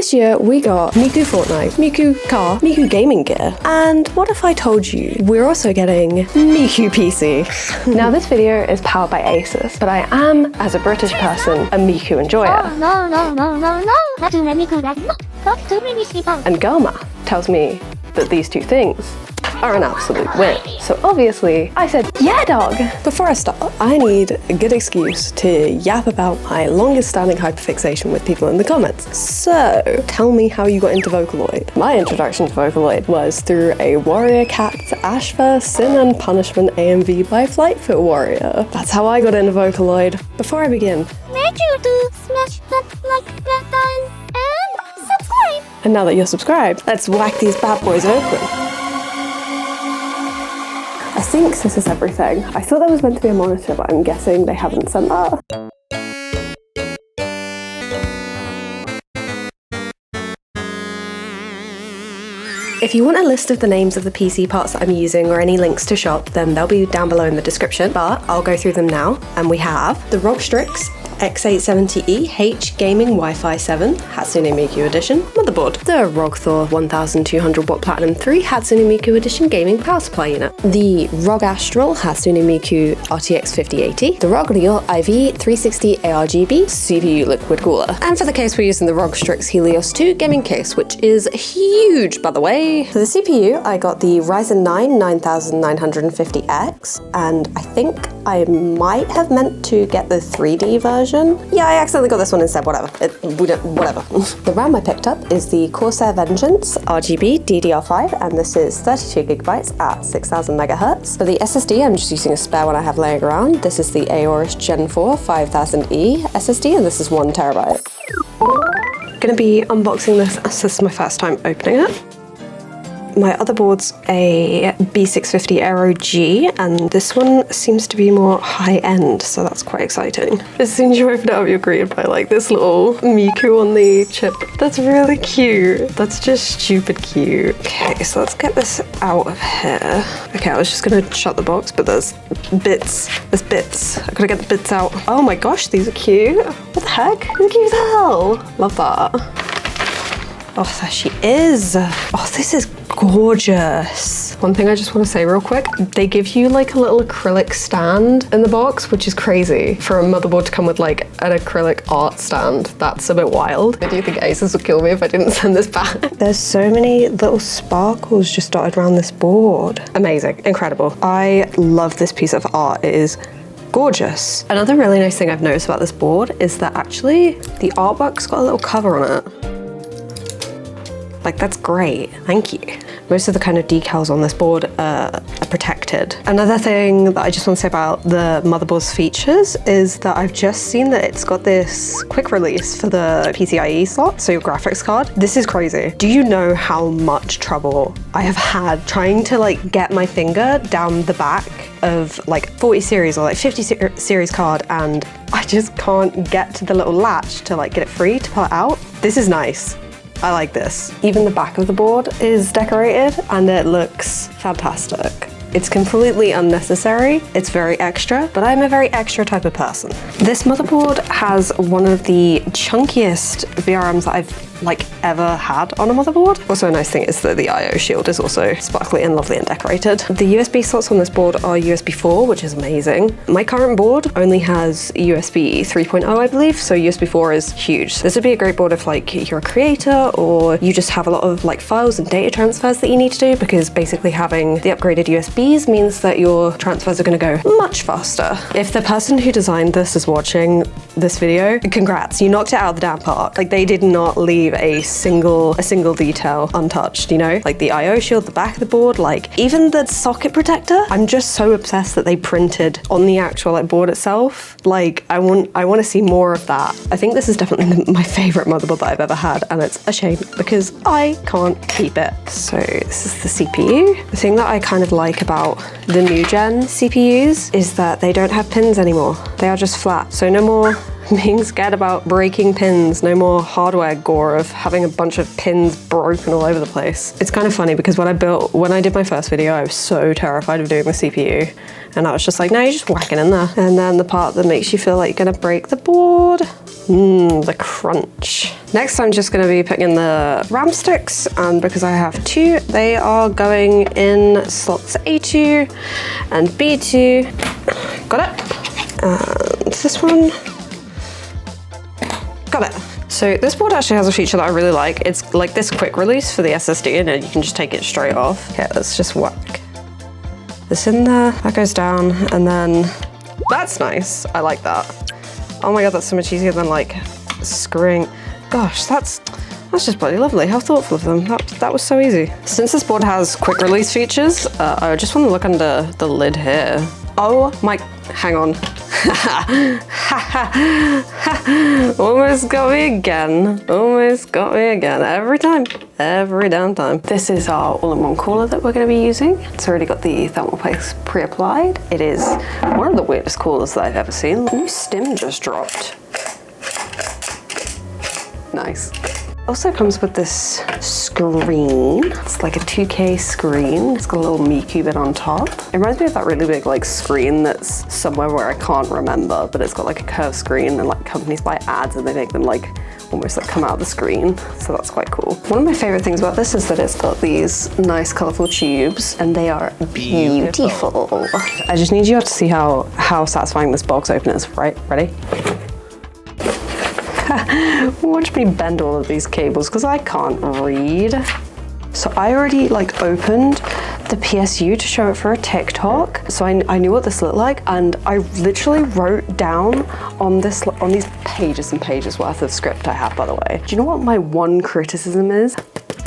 This year we got Miku Fortnite, Miku car, Miku gaming gear, and what if I told you we're also getting Miku PC? Now this video is powered by Asus, but I am, as a British person, a Miku enjoyer. No. Not too many people. Not too many people. And girl math tells me that these two things are an absolute win. So obviously, I said, yeah, dog. Before I start, I need a good excuse to yap about my longest standing hyperfixation with people in the comments. So tell me how you got into Vocaloid. My introduction to Vocaloid was through a Warrior Cat's Ashfa Sin and Punishment AMV by Flightfoot Warrior. That's how I got into Vocaloid. Before I begin, Make sure to smash that like button and subscribe. and now that you're subscribed, let's whack these bad boys open. I think this is everything. I thought there was meant to be a monitor, but I'm guessing they haven't sent that. If you want a list of the names of the PC parts that I'm using or any links to shop, then they'll be down below in the description, but I'll go through them now. And we have the ROG Strix X870E H Gaming Wi-Fi 7 Hatsune Miku Edition motherboard, the ROG Thor 1200 watt Platinum 3 Hatsune Miku Edition gaming power supply unit, the ROG Astral Hatsune Miku RTX 5080, the ROG Real IV 360 ARGB CPU liquid cooler, and for the case we're using the ROG Strix Helios 2 gaming case, which is huge by the way. For the CPU, I got the Ryzen 9 9950X, and I think I might have meant to get the 3D version. Yeah, I accidentally got this one instead, whatever. Whatever. The RAM I picked up is the Corsair Vengeance RGB DDR5, and this is 32 gigabytes at 6000 megahertz. For the SSD, I'm just using a spare one I have laying around. This is the Aorus Gen 4 5000E SSD, and this is 1 terabyte. Gonna be unboxing this as this is my first time opening it. My other board's a B650 Aero G, and this one seems to be more high-end, so that's quite exciting. As soon as you open it up, you're greeted by like this little Miku on the chip. That's really cute. That's just stupid cute. Okay, so let's get this out of here. Okay, I was just gonna shut the box, but there's bits. There's bits. I gotta get the bits out. Oh my gosh, these are cute. What the heck? They're cute as hell. Love that. Oh, there she is. Oh, this is gorgeous. One thing I just want to say real quick, they give you like a little acrylic stand in the box, which is crazy. For a motherboard to come with like an acrylic art stand, that's a bit wild. Do you think Asus would kill me if I didn't send this back? There's so many little sparkles just dotted around this board. Amazing, incredible. I love this piece of art. It is gorgeous. Another really nice thing I've noticed about this board is that actually the artwork's got a little cover on it. Like, that's great, thank you. Most of the kind of decals on this board are protected. Another thing that I just want to say about the motherboard's features is that I've just seen that it's got this quick release for the PCIe slot, so your graphics card. This is crazy. Do you know how much trouble I have had trying to like get my finger down the back of like 40 series or like 50 series card, and I just can't get to the little latch to like get it free to pull it out? This is nice. I like this. Even the back of the board is decorated and it looks fantastic. It's completely unnecessary, it's very extra, but I'm a very extra type of person. This motherboard has one of the chunkiest VRMs that I've like ever had on a motherboard. Also a nice thing is that the IO shield is also sparkly and lovely and decorated. The USB slots on this board are USB 4, which is amazing. My current board only has USB 3.0, I believe, so USB 4 is huge. This would be a great board if like you're a creator or you just have a lot of like files and data transfers that you need to do, because basically having the upgraded USBs means that your transfers are going to go much faster. If the person who designed this is watching this video, congrats, you knocked it out of the damn park. Like, they did not leave a single detail untouched, you know? Like the IO shield, the back of the board, like even the socket protector. I'm just so obsessed that they printed on the actual like board itself. Like I want to see more of that. I think this is definitely my favorite motherboard that I've ever had, and it's a shame because I can't keep it. So this is the CPU. The thing that I kind of like about the new gen CPUs is that they don't have pins anymore. They are just flat. So no more being scared about breaking pins. No more hardware gore of having a bunch of pins broken all over the place. It's kind of funny because when I did my first video, I was so terrified of doing the CPU. And I was just like, no, you're just whacking in there. And then the part that makes you feel like you're gonna break the board. The crunch. Next, I'm just gonna be putting in the RAM sticks, and because I have 2, they are going in slots A2 and B2. Got it. And this one. Got it. So this board actually has a feature that I really like. It's like this quick release for the SSD, and then you can just take it straight off. Okay, let's just whack this in there. That goes down, and then that's nice. I like that. Oh my god, that's so much easier than like screwing. Gosh, that's just bloody lovely. How thoughtful of them. That was so easy. Since this board has quick release features, I just want to look under the lid here. Oh my, hang on. Almost got me again. Almost got me again. Every time. Every damn time. This is our all-in-one cooler that we're going to be using. It's already got the thermal paste pre-applied. It is one of the weirdest coolers that I've ever seen. A new stem just dropped. Nice. Also comes with this screen. It's like a 2K screen. It's got a little Miku bit on top. It reminds me of that really big like screen that's somewhere where I can't remember, but it's got like a curved screen, and like companies buy ads and they make them like almost like come out of the screen. So that's quite cool. One of my favorite things about this is that it's got these nice colorful tubes, and they are beautiful. I just need you all to see how satisfying this box opener is, right? Ready? Watch me bend all of these cables because I can't read. So I already like opened the PSU to show it for a TikTok. So I knew what this looked like, and I literally wrote down on these pages and pages worth of script I have, by the way. Do you know what my one criticism is?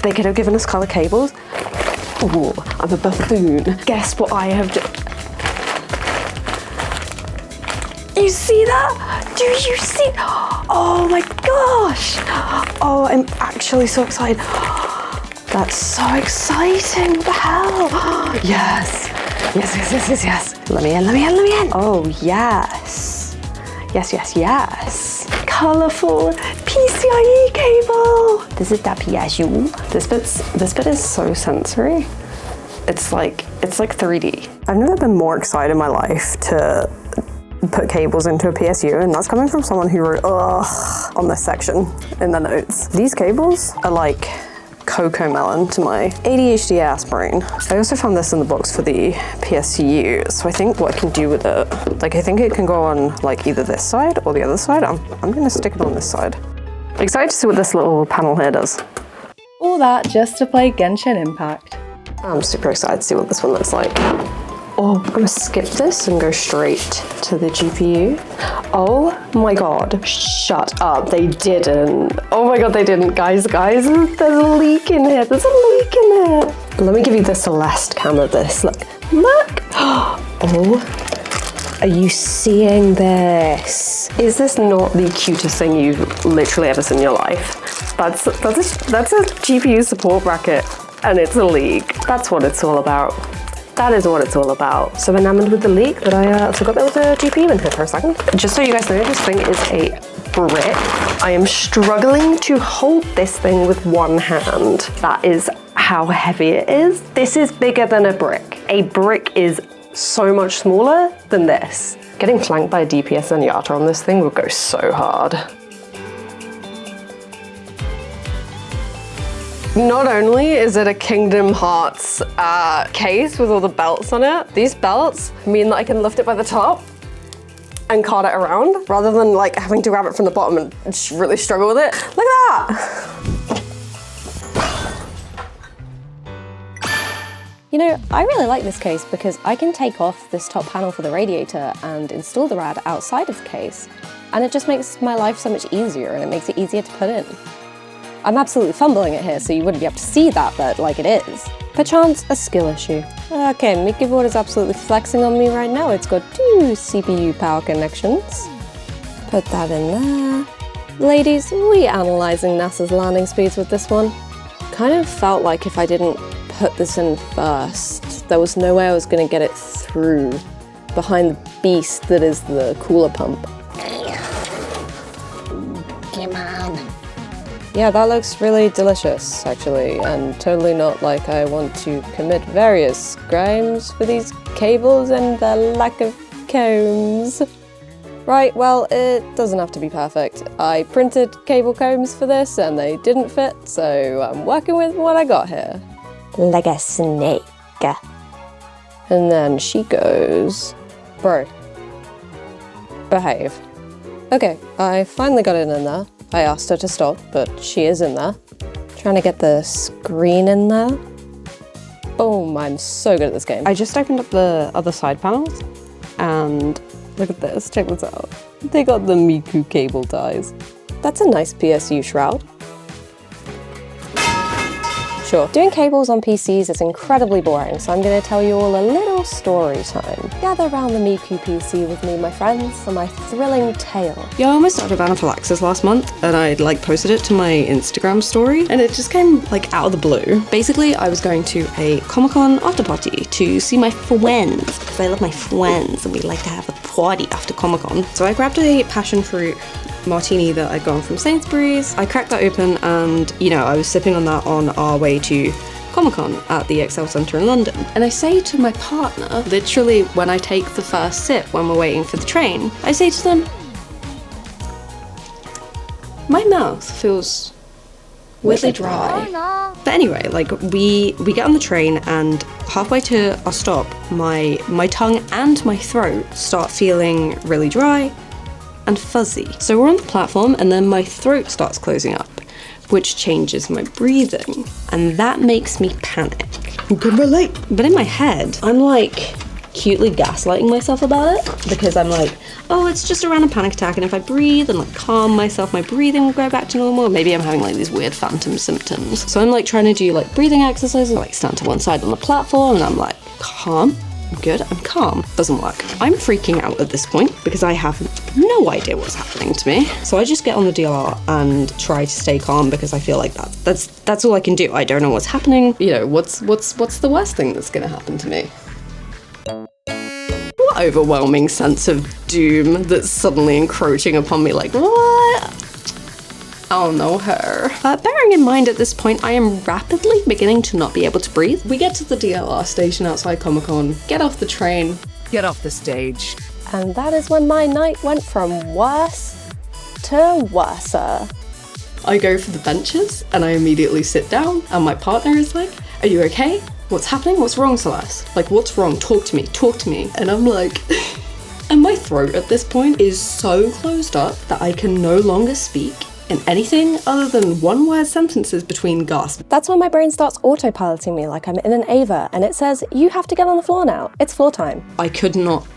They could have given us color cables. Ooh, I'm a buffoon. Guess what I have done? You see that? Do you see? Oh my gosh. Oh, I'm actually so excited. That's so exciting. What the hell? Yes. Yes, yes, yes, yes, yes. Let me in, let me in, let me in. Oh, yes. Yes, yes, yes. Colorful PCIe cable. This is the PSU. This bit is so sensory. It's like 3D. I've never been more excited in my life to put cables into a PSU, and that's coming from someone who wrote ugh on this section in the notes. These cables are like cocoa melon to my ADHD ass brain. I also found this in the box for the PSU, so I think what I can do with it, like I think it can go on like either this side or the other side. I'm gonna stick it on this side. Excited to see what this little panel here does. All that just to play Genshin Impact. I'm super excited to see what this one looks like. Oh, I'm gonna skip this and go straight to the GPU. Oh my god, shut up, they didn't. Oh my god, they didn't. Guys, there's a leak in here, there's a leak in here. Let me give you the Celeste cam of this, look. Oh, are you seeing this? Is this not the cutest thing you've literally ever seen in your life? That's a GPU support bracket, and it's a leak. That's what it's all about. That is what it's all about. So enamored with the leak that I forgot there was a GPU in here for a second. Just so you guys know, this thing is a brick. I am struggling to hold this thing with one hand. That is how heavy it is. This is bigger than a brick. A brick is so much smaller than this. Getting flanked by a DPS Zenyatta on this thing would go so hard. Not only is it a Kingdom Hearts case with all the belts on it, these belts mean that I can lift it by the top and cart it around rather than like having to grab it from the bottom and just really struggle with it. Look at that! You know, I really like this case because I can take off this top panel for the radiator and install the rad outside of the case, and it just makes my life so much easier, and it makes it easier to put in. I'm absolutely fumbling it here, so you wouldn't be able to see that, but like it is. Perchance a skill issue. Okay, Miku board is absolutely flexing on me right now. It's got 2 CPU power connections. Put that in there. Ladies, we analysing NASA's landing speeds with this one. Kind of felt like if I didn't put this in first, there was no way I was going to get it through behind the beast that is the cooler pump. Yeah, that looks really delicious, actually, and totally not like I want to commit various crimes for these cables and the lack of combs. Right, well, it doesn't have to be perfect. I printed cable combs for this and they didn't fit, so I'm working with what I got here. Like a snake. And then she goes, bro, behave. Okay, I finally got it in there. I asked her to stop, but she is in there. Trying to get the screen in there. Boom, I'm so good at this game. I just opened up the other side panels and look at this, check this out. They got the Miku cable ties. That's a nice PSU shroud. Sure, doing cables on PCs is incredibly boring, so I'm going to tell you all a little story time. Gather around the Miku PC with me, my friends, for my thrilling tale. Yeah, I almost started anaphylaxis last month and I posted it to my Instagram story and it just came out of the blue. Basically, I was going to a Comic-Con after party to see my friends because I love my friends and we like to have a party after Comic-Con. So I grabbed a passion fruit martini that I'd gotten from Sainsbury's. I cracked that open and, I was sipping on that on our way to Comic-Con at the Excel Centre in London. And I say to my partner, literally when I take the first sip when we're waiting for the train, I say to them, my mouth feels weirdly dry. But anyway, we get on the train and halfway to our stop, my tongue and my throat start feeling really dry and fuzzy. So we're on the platform and then my throat starts closing up, which changes my breathing. And that makes me panic. Who can relate? But in my head, I'm cutely gaslighting myself about it because I'm oh, it's just around a panic attack and if I breathe and calm myself, my breathing will go back to normal. Maybe I'm having these weird phantom symptoms. So I'm trying to do breathing exercises, stand to one side on the platform and I'm calm. I'm good, I'm calm. Doesn't work. I'm freaking out at this point because I have no idea what's happening to me. So I just get on the DLR and try to stay calm because I feel like that's all I can do. I don't know what's happening. What's the worst thing that's gonna happen to me? What overwhelming sense of doom that's suddenly encroaching upon me, what? Oh no, her. Bearing in mind at this point, I am rapidly beginning to not be able to breathe. We get to the DLR station outside Comic-Con, get off the train, get off the stage. And that is when my night went from worse to worser. I go for the benches and I immediately sit down and my partner is are you okay? What's happening? What's wrong, Celeste? What's wrong? Talk to me. And I'm and my throat at this point is so closed up that I can no longer speak in anything other than one-word sentences between gasps. That's when my brain starts autopiloting me like I'm in an AVA and it says, you have to get on the floor now. It's floor time. I could not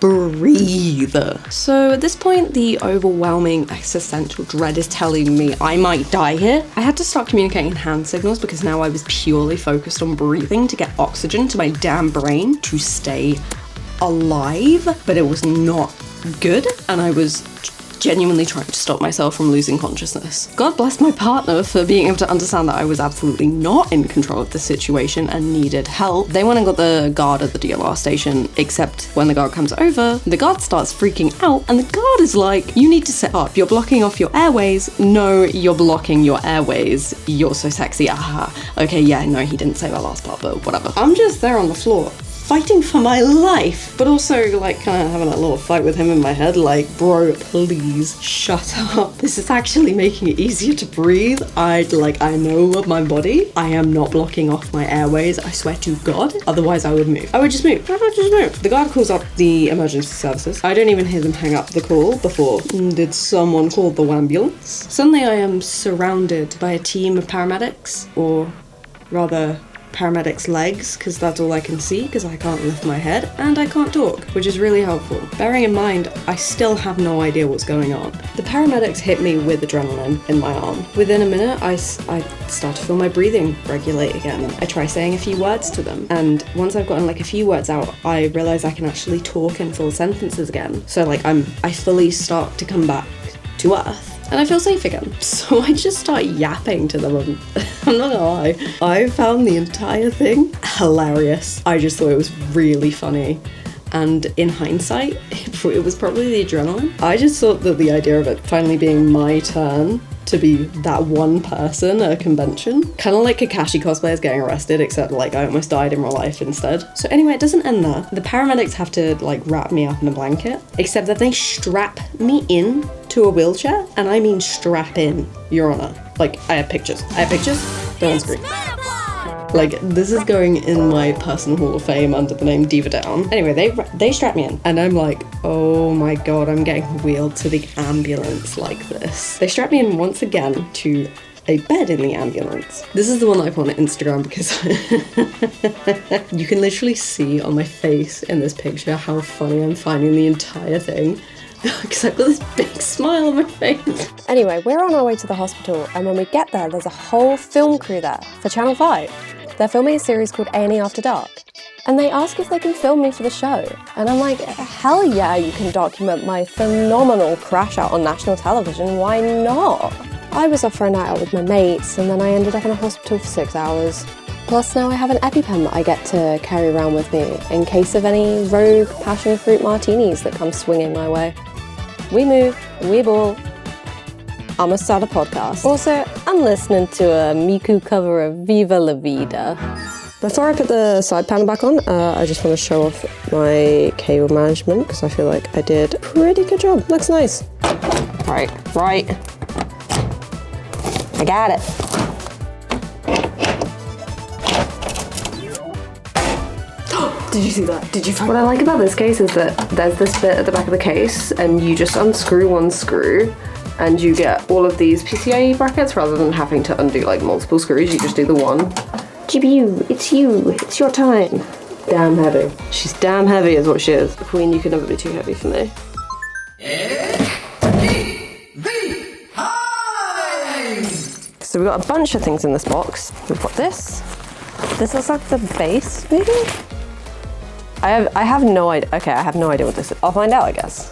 breathe. So at this point, the overwhelming existential dread is telling me I might die here. I had to start communicating in hand signals because now I was purely focused on breathing to get oxygen to my damn brain to stay alive, but it was not good and I was genuinely trying to stop myself from losing consciousness. God bless my partner for being able to understand that I was absolutely not in control of the situation and needed help. They went and got the guard at the DLR station, except when the guard comes over, the guard starts freaking out and the guard is you need to sit up. You're blocking off your airways. No, you're blocking your airways. You're so sexy. Aha. Okay, yeah, no, he didn't say that last part, but whatever. I'm just there on the floor, fighting for my life, but also kind of having a little fight with him in my head, bro, please shut up. This is actually making it easier to breathe. I know of my body. I am not blocking off my airways, I swear to God. Otherwise I would move. I would just move. The guard calls up the emergency services. I don't even hear them hang up the call before. Did someone call the ambulance? Suddenly I am surrounded by a team of paramedics, or rather paramedics' legs, because that's all I can see because I can't lift my head and I can't talk, which is really helpful. Bearing in mind, I still have no idea what's going on. The paramedics hit me with adrenaline in my arm. Within a minute, I start to feel my breathing regulate again. I try saying a few words to them, and once I've gotten a few words out, I realize I can actually talk in full sentences again. So I fully start to come back to earth. And I feel safe again. So I just start yapping to them. I'm not gonna lie. I found the entire thing hilarious. I just thought it was really funny. And in hindsight, it was probably the adrenaline. I just thought that the idea of it finally being my turn to to be that one person at a convention. Kind of like Kakashi cosplayers getting arrested, except like I almost died in real life instead. So anyway, it doesn't end there. The paramedics have to like wrap me up in a blanket, except that they strap me in to a wheelchair, and I mean strap in, Your Honor. Like, I have pictures. They're on screen. Like, this is going in my personal hall of fame under the name Diva Down. Anyway, they strap me in, and I'm like, oh my god, I'm getting wheeled to the ambulance like this. They strap me in once again to a bed in the ambulance. This is the one that I put on Instagram because you can literally see on my face in this picture how funny I'm finding the entire thing. Because I've got this big smile on my face. Anyway, we're on our way to the hospital, and when we get there, there's a whole film crew there for Channel 5. They're filming a series called A&E After Dark. And they ask if they can film me for the show. And I'm like, hell yeah, you can document my phenomenal crash out on national television, why not? I was off for a night out with my mates, and then I ended up in a hospital for 6 hours. Plus now I have an EpiPen that I get to carry around with me in case of any rogue passion fruit martinis that come swinging my way. We move, we ball. I'ma start a podcast. Also, I'm listening to a Miku cover of Viva La Vida. Before I put the side panel back on, I just want to show off my cable management because I feel like I did a pretty good job. Looks nice. Right. I got it. Did you see that? Did you find? What I like about this case is that there's this bit at the back of the case and you just unscrew one screw and you get all of these PCIe brackets rather than having to undo like multiple screws. You just do the one. GPU, it's you. It's your time. Damn heavy. She's damn heavy is what she is. Queen, you can never be too heavy for me. So we've got a bunch of things in this box. We've got this. This looks like the base, maybe? I have no idea. Okay, I have no idea what this is. I'll find out, I guess.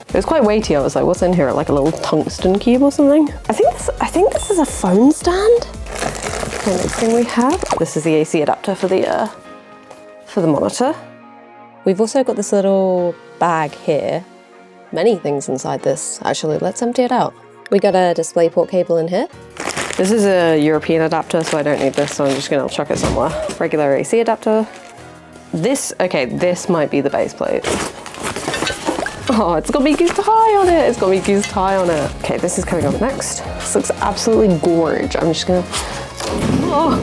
It was quite weighty. I was like, what's in here? Like a little tungsten cube or something? I think this is a phone stand. The next thing we have. This is the AC adapter for the monitor. We've also got this little bag here. Many things inside this, actually. Let's empty it out. We got a DisplayPort cable in here. This is a European adapter, so I don't need this, so I'm just gonna chuck it somewhere. Regular AC adapter. This might be the base plate. Oh, it's got Miku's tie on it. Okay, this is coming up next. This looks absolutely gorge. I'm just gonna, oh,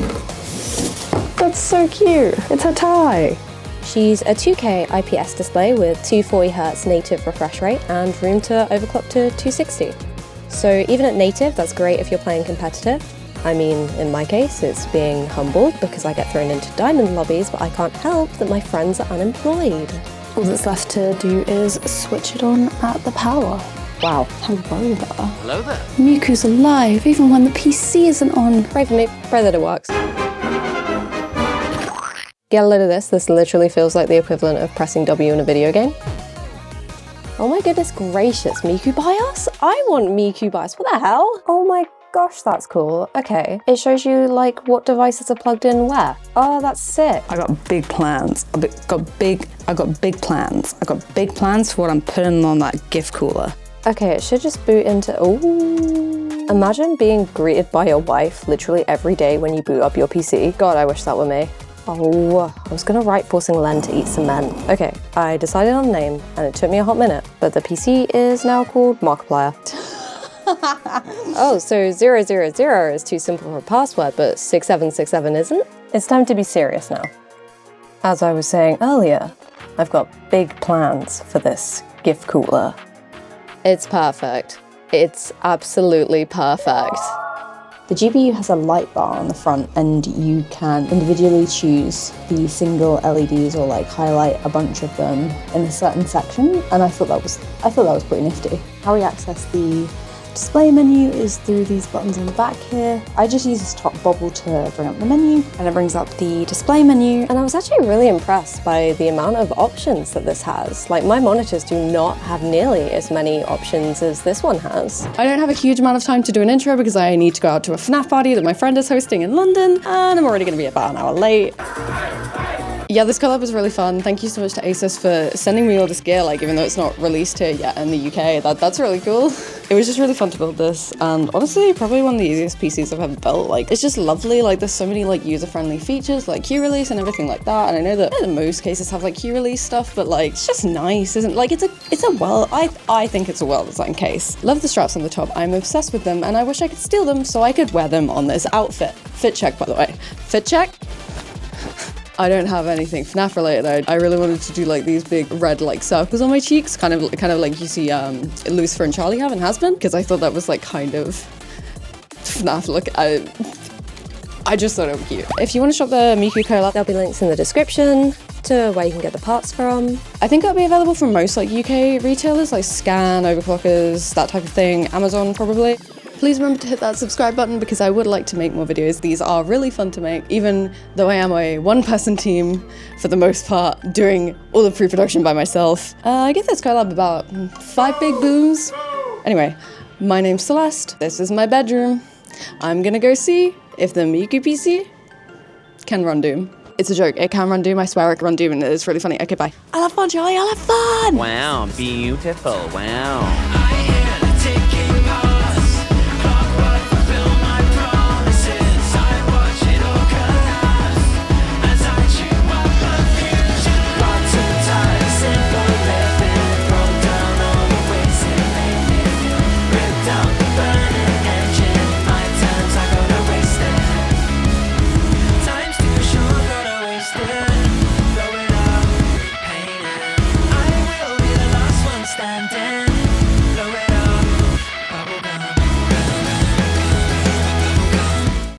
that's so cute. It's her tie. She's a 2K IPS display with 240Hz native refresh rate and room to overclock to 260. So even at native, that's great if you're playing competitive. I mean, in my case, it's being humbled because I get thrown into diamond lobbies, but I can't help that my friends are unemployed. All that's left to do is switch it on at the power. Wow. Hello there. Hello there. Miku's alive even when the PC isn't on. Pray for me, pray that it works. Get a load of this. This literally feels like the equivalent of pressing W in a video game. Oh my goodness gracious, Miku BIOS? I want Miku BIOS, what the hell? Oh my gosh, that's cool. Okay, it shows you like what devices are plugged in where. Oh, that's sick. I got big plans. I got big plans. I got big plans for what I'm putting on that gift cooler. Okay, it should just boot into, ooh. Imagine being greeted by your wife literally every day when you boot up your PC. God, I wish that were me. Oh, I was gonna write forcing Len to eat some men. Okay, I decided on a name and it took me a hot minute, but the PC is now called Markiplier. Oh, so 000 is too simple for a password, but 6767 isn't? It's time to be serious now. As I was saying earlier, I've got big plans for this gift cooler. It's perfect. It's absolutely perfect. The GPU has a light bar on the front and you can individually choose the single LEDs or like highlight a bunch of them in a certain section, and I thought that was pretty nifty. How we access the display menu is through these buttons on the back here. I just use this top bobble to bring up the menu, and it brings up the display menu. And I was actually really impressed by the amount of options that this has. Like, my monitors do not have nearly as many options as this one has. I don't have a huge amount of time to do an intro because I need to go out to a FNAF party that my friend is hosting in London, and I'm already gonna be about an hour late. Yeah, this collab was really fun. Thank you so much to ASUS for sending me all this gear, like, even though it's not released here yet in the UK. That's really cool. It was just really fun to build this, and honestly, probably one of the easiest PCs I've ever built. Like, it's just lovely. Like, there's so many like user-friendly features, like queue release and everything like that. And I know that most cases have like queue release stuff, but like, it's just nice, isn't it? Like, I think it's a well-designed case. Love the straps on the top. I'm obsessed with them, and I wish I could steal them so I could wear them on this outfit. Fit check, by the way. Fit check. I don't have anything FNAF related though. I really wanted to do like these big red like circles on my cheeks, kind of like you see Lucifer and Charlie have in Has Been, because I thought that was like kind of FNAF look. I just thought it would be cute. If you want to shop the Miku collab, There'll be links in the description to where you can get the parts from. I think it'll be available from most like UK retailers like Scan, Overclockers, that type of thing, Amazon probably. Please remember to hit that subscribe button because I would like to make more videos. These are really fun to make, even though I am a one-person team for the most part, doing all the pre-production by myself. I give this collab about 5 big booms. Anyway, my name's Celeste. This is my bedroom. I'm gonna go see if the Miku PC can run Doom. It's a joke, it can run Doom, I swear it can run Doom, and it's really funny. Okay, bye. I'll have fun, Charlie, I'll have fun! Wow, beautiful, wow.